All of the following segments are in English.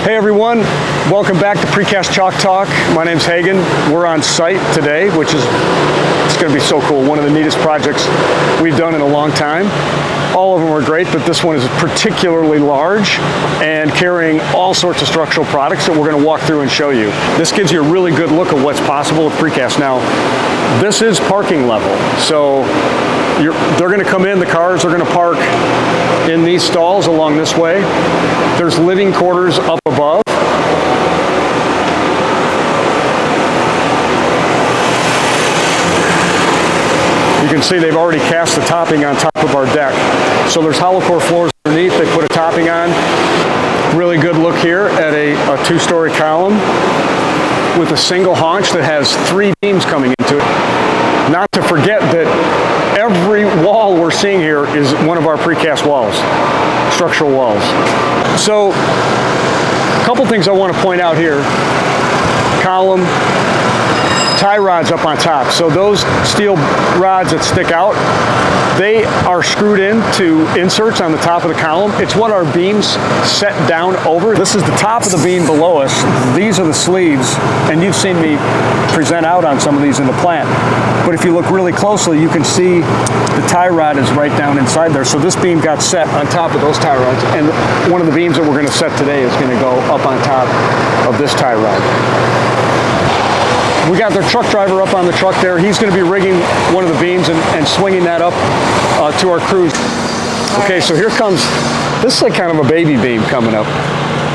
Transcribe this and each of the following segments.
Hey everyone, welcome back to Precast Chalk Talk. My name's Hagen. We're on site today, which is it's going to be so cool. One of the neatest projects we've done in a long time. All of them are great, but this one is particularly large and carrying all sorts of structural products that we're going to walk through and show you. This gives you a really good look at what's possible with precast. Now, this is parking level, so they're going to come in, the cars are going to park in these stalls along this way. There's living quarters up above. You can see they've already cast the topping on top of our deck. So there's hollowcore floors underneath. They put a topping on. Really good look here at a two-story column with a single haunch that has 3 beams coming into it. Not to forget that every wall we're seeing here is one of our precast walls, structural walls. So a couple things I want to point out here. Column, tie rods up on top. So those steel rods that stick out, they are screwed into inserts on the top of the column. It's what our beams set down over. This is the top of the beam below us. These are the sleeves, and you've seen me present out on some of these in the plant. But if you look really closely, you can see the tie rod is right down inside there. So this beam got set on top of those tie rods, and one of the beams that we're going to set today is going to go up on top of this tie rod. We got their truck driver up on the truck there. He's going to be rigging one of the beams and swinging that up to our crews. Okay, so here comes, this is like kind of a baby beam coming up.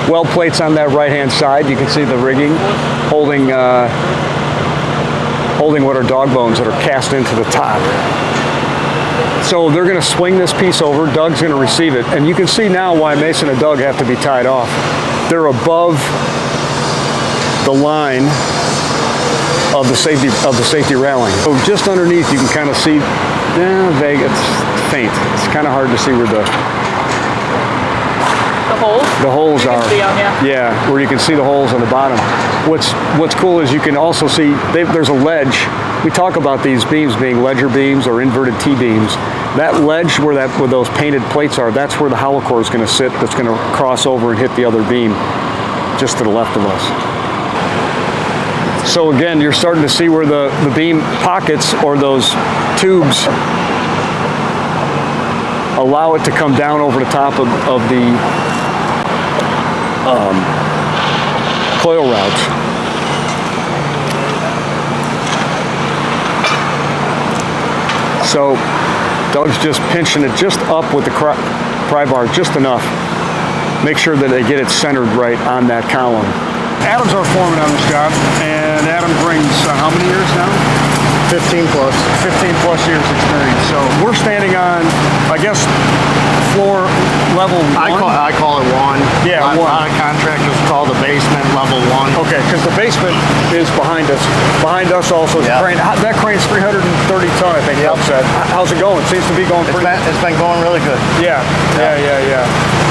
Weld plates on that right-hand side. You can see the rigging holding what are dog bones that are cast into the top. So they're going to swing this piece over. Doug's going to receive it. And you can see now why Mason and Doug have to be tied off. They're above the line of the safety railing. So just underneath you can kind of see, vague, it's faint. It's kind of hard to see where the holes are. Yeah, where you can see the holes on the bottom. What's cool is you can also see there's a ledge. We talk about these beams being ledger beams or inverted T-beams. That ledge where those painted plates are, that's where the hollowcore is going to sit. That's going to cross over and hit the other beam just to the left of us. So again, you're starting to see where the beam pockets or those tubes allow it to come down over the top of the coil routes. So Doug's just pinching it just up with the pry bar, just enough. Make sure that they get it centered right on that column. Adam's our foreman on this job, and Adam brings how many years now? 15 plus years experience. So we're standing on, I guess, floor level 1. I call it 1. Yeah, a lot of contractors call the basement level 1. Okay, because the basement is behind us. Behind us also is a crane. That crane's 330 ton, I think. Yep. How's it going? Seems to be going pretty. It's been going really good. Yeah.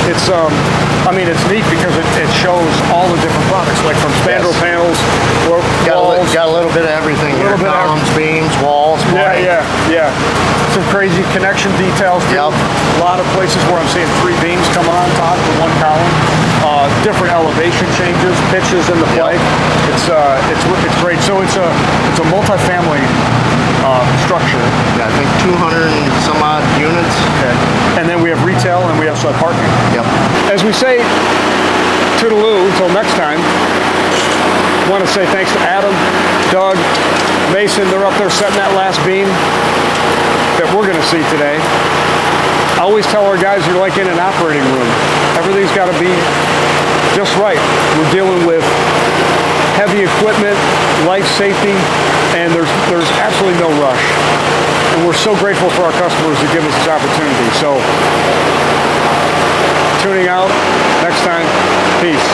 It's I mean, it's neat because it shows all the different products, like from spandrel panels, walls. Got a little bit of everything here. Columns, beams, walls. Yeah. Some crazy connection details. Yep. A lot of places where I'm seeing 3 beams coming on top of 1 column. Different elevation changes, pitches in the pipe. Yep. It's great. So it's a multi-family structure. Yeah, I think 200 and some odd units. Okay. And then we have retail and we have some parking. Yep. As we say, toodaloo until next time. I want to say thanks to Adam, Doug, Mason. They're up there setting that last beam that we're going to see today. I always tell our guys you're like in an operating room. Everything's got to be just right. We're dealing with heavy equipment, life safety, and there's absolutely no rush. And we're so grateful for our customers to give us this opportunity. So, tuning out, next time, peace.